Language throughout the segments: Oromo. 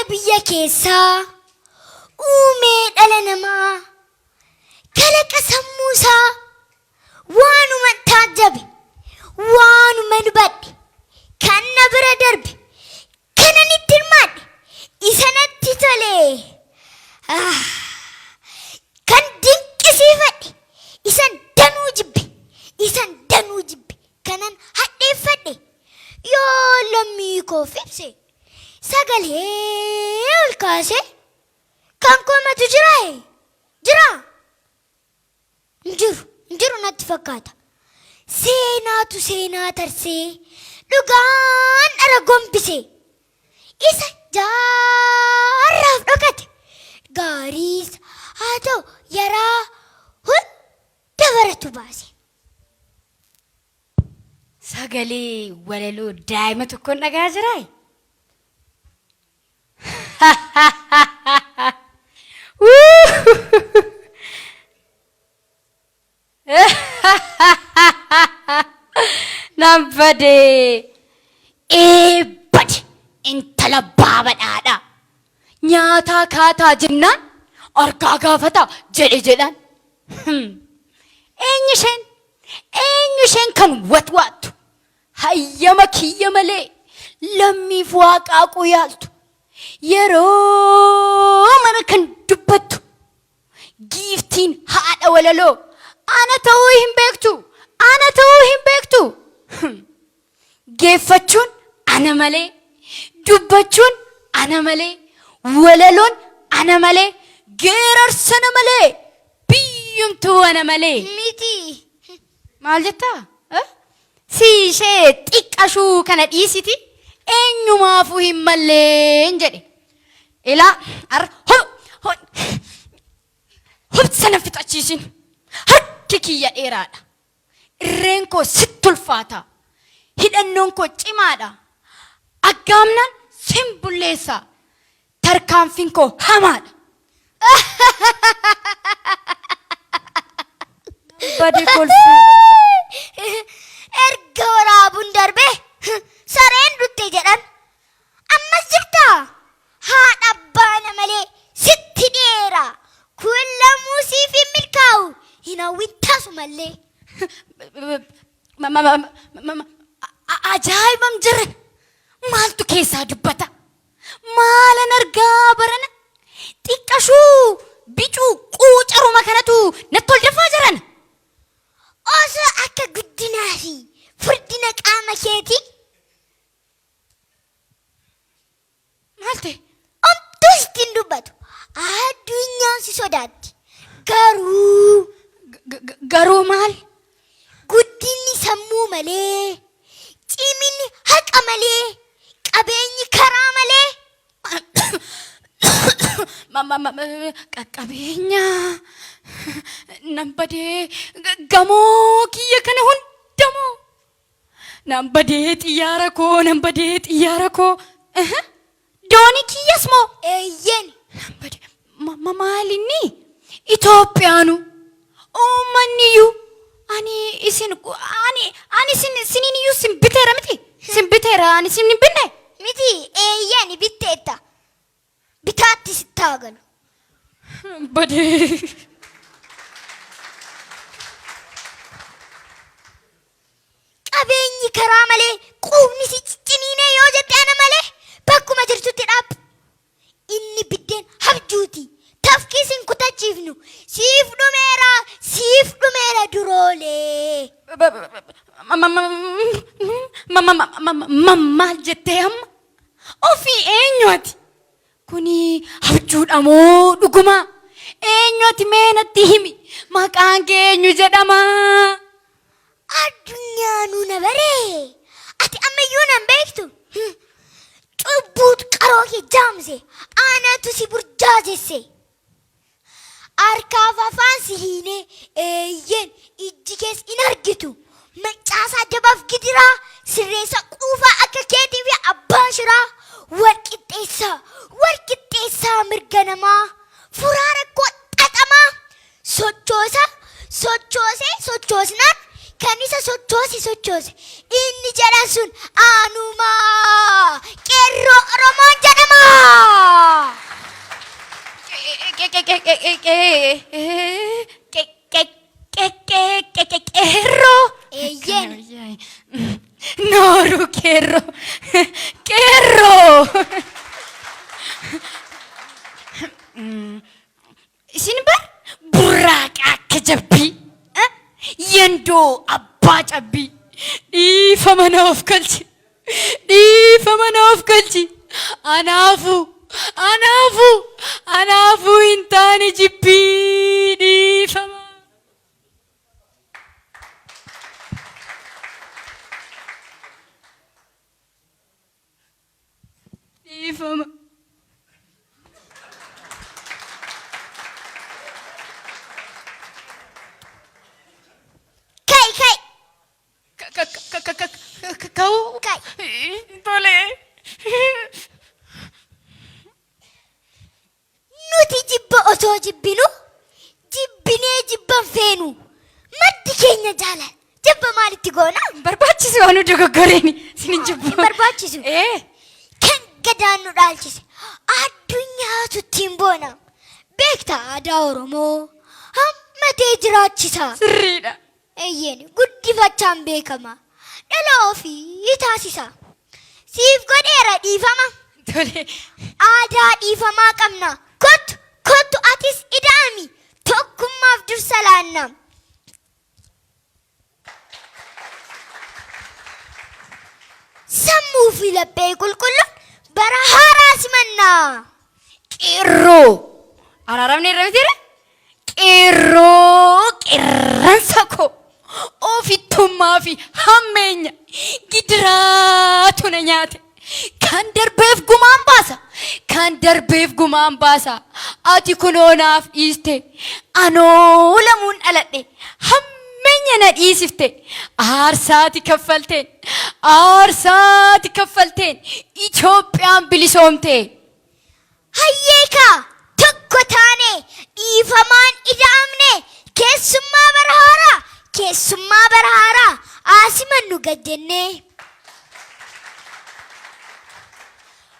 biyya keessaa uumee dhala namaa kalaqa sammuusaa waanuma taajjabe waanuma hubadhe kan na bira darbe kanan itti hirmaadhe isanatti tole kan dinqisiifadhe isan danuu jibbe kanan hadheeffadhe yoo lammii koo fibse sagalee ol kaase kan koomatu jira Injiru natti fakkaata seenaatu seenaa tarsee dhugaan dhara gombise isa jaarraaf dhokate gaariis haa ta'u yaraa hunda baratu baase. Sagalee walaloo daa'ima tokkoon dhagaa jiraa? Nambade eebbade intala baabadhaadha nyaataa kaataa jennaan argaa gaafata jedhan eenyu isheen kan watwaattu hayyama kiyya malee lammiif waaqaa quyaaltu yeroo mana kan dubbattu giiftiin haadha walaloo ana ta'uu hin beektu geeffachuun ana malee dubbachuun ana malee walaloon ana malee geerarsana malee biyyumtuu ana malee miti maal jettaa si ishee xiqqashuu kana dhiisiti eenyumaafuu hin malleen jedhe ilaa hubsana fixachiisin harki kiyya dheeraadha irreen koo sitti ulfaata hidhannoon koo cimaadha aggaamnaan sin bulleessa tarkaanfiin koo hamaadha. Bade kolfu erga waraabuun darbe sareen dutte jedhan ammas jirta haadha abbaana malee sitti dheera kun lammuu siif hin milkaa'u hin hawwin taasu mallee. Ajaa'ibam jirre maaltu keessaa dubbata maalan argaa barana xiqqashuu bicuu quucaruma kanatu natti ol dafaa jiran osoo akka guddinaa fi furdina qaama keetii maal ta'e omtuu ittiin dubbatu addunyaan si sodaatti garuu maal guddinni sammuu malee ciminni haqa malee qabeenyi karaa malee qaqqabeenya nambadee gamoo kiyya kana hundamoo nambadee xiyyaara koo doonii kiyyas moo eeyyen nambadee maalinni Itoophiyaanu uummanniyyuu ani isiniyyuu sin biteera miti sin biteera ani sin hin binne miti eeyyen bitteetta bitaatti sittaa galu. Badee qabeenyi karaa malee quubni si cicciniinee yoo jette ana malee bakkuma jirtutti dhaabbu inni biddeen habjuuti tafkii sin kutachiifnu siif dhumeera duroolee. Maal jettee amma ofii eenyuati kuni habjuudha moo dhuguma eenyuati mee natti himi maqaan kee eenyu jedhama. Addunyaanuu na baree ati ammayyuu nan beektu cubbuut qaroo kee jaamse aanatu si burjaajesse harkaaf afaan si hiinee eeyyen ijji kees in argitu maccaasaa dabaaf gidiraa sirreessa quufaa akka keetii fi abbaa shiraa walqixxeessaa mirga namaa furaa rakkoo xaxamaa sochoosnaan kan isa sochoose inni jedhan sun aanumaa qeerroo Oromoon jedhama. Sinbar burraqa kajabbi yendo abba cabbi ifama naaf galchi anaafu intaani jibbi ifama kau boleh nuti jibba otoo jibbinu jibbinee jibban feenu maddi keenya jaalala jibba maalitti goona barbaachisu anu dogoggoreeni sinin jibbu barbaachisu kan gadaan nu dhaalchise addunyaatu ittiin boona beekta aadaa oromoo hammatee jiraachisa sirriidha eeyyeen guddifachaan beekama dhala ofii taasisa siif godheera dhiifama tole aadaa dhiifamaa qabna kottu atis ida'ami tokkummaaf dursa laanna sammuu fi laphee qulqulluun bara haaraa simannaa qirroo araaramni irra mitiire qirroo qirransa koo ofittummaa fi hammeenya gidiraatu na nyaate kan darbeef gumaan baasa ati kunoonaaf dhiiste anoo lamuun dhaladhe hammeenya na dhiisifte aarsaati kaffalteen Itoophiyaan bilisoomte hayyeekaa tokko taane dhiifamaan ida'amne keessummaa bara haaraa aasimannu gajjennee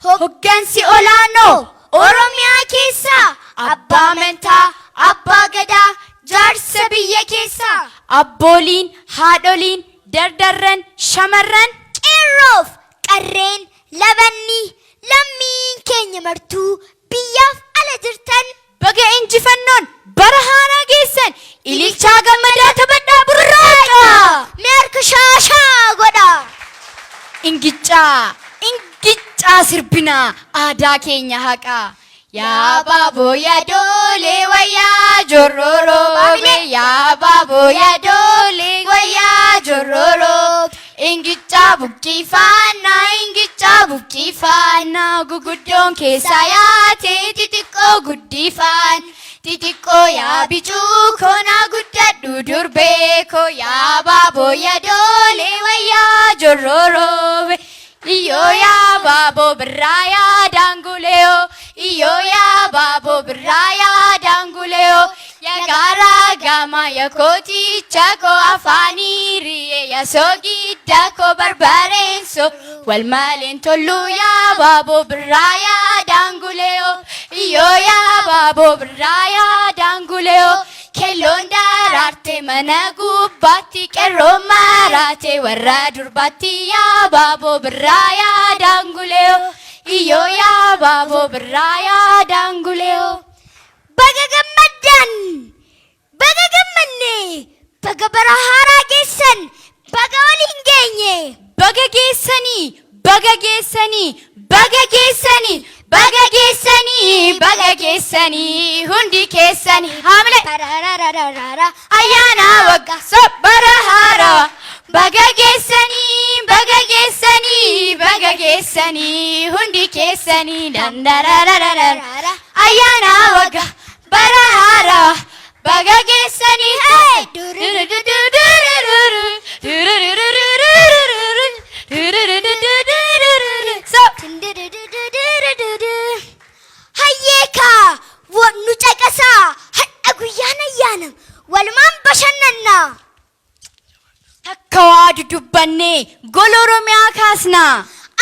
hoggansi olaanoo oromiyaa keessaa abbaa amantaa abbaa gadaa jaarsa biyya keessaa abbooliin haadholiin dardarran shamarran qeerroof qarreen labanni lammiin keenya martuu biyyaaf ala jirtan baga injifannoon bara haaraa geessan ililchaa gammadaa taphadhaa burraaqa meerka shaashaa godha ingiccaa sirbinaa aadaa keenya haqaa yaa baaboo yaa doolee wayyaa jorroroo yaa baaboo yaa doolee wayyaa jorroroo ingichaa buqqifannaa guguddoon keessaa yaatee xixiqqoo guddifan xixiqqoo yaa bicuu koonaa guddadhu durbee koo yaa baaboo yaa doolee wayyaa jorroroo iyo yaa baaboo birraa yaa daanguleo iyo yaa baaboo birraa yaa daanguleo yaa gaaraa gama yaa kooticha koo afaanii riyee yaa soogidda koo barbareenso wal maleen tollu yaa baaboo birraa yaa daanguleo iyo yaa baaboo birraa yaa daanguleo kelloon daraarte mana gubbaatti qeerroon maraate warra durbaatti yaa baaboo birraa yaa daanguleo iyo yaa baaboo birraa yaa daanguleo baga gammanne baga bara haaraa geessan baga waliin geenye baga geessanii hundi keessanii haamle ayyaana waggaa bara haaraa baga geessanii hundi keessanii dandarararara ayyaana waggaa bara haaraa baga geessanii hayyeekaa nu caqasaa hadha guyyaan ayyaanam walumaan bashannannaa takka waa dudubbannee gola oromiyaa kaasnaa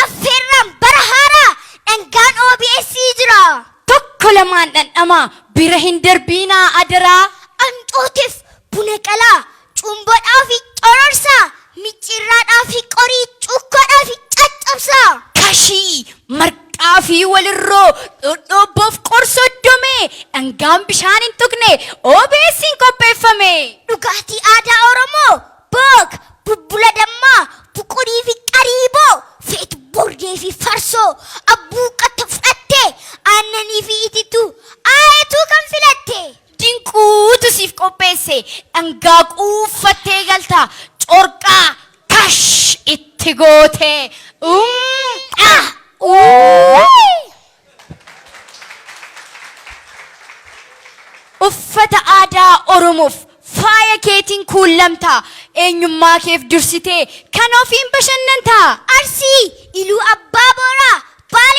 affeerraan bara haaraa dhangaan OBS jira tokko lamaan dhandhamaa bira hin darbiinaa adaraa amxootiif buna qalaa cumboodhaa fi cororsaa micciirraadhaa fi qorii cukkoodhaa fi caccabsaa kashii marga qixxaafii walirroo dhodhoobboof qorsoddomee dhangaan bishaan hin tuqne obeessiin qopheeffame. Dhugaatii aadaa Oromoo book bubbula dammaa buqurii fi qariiboo feetu bordee fi farsoo abbuuqqata fudhattee aannanii fi ititu aayetuu kan filatte. Dinquutu siif qopheesse dhangaa quuffattee galta corqaa kash itti goote. Uffata aadaa Oromoof faaya keetiin kuulamta eenyummaa keef dursitee kan ofiin bashannanta. Arsii iluu abbaa booraa baala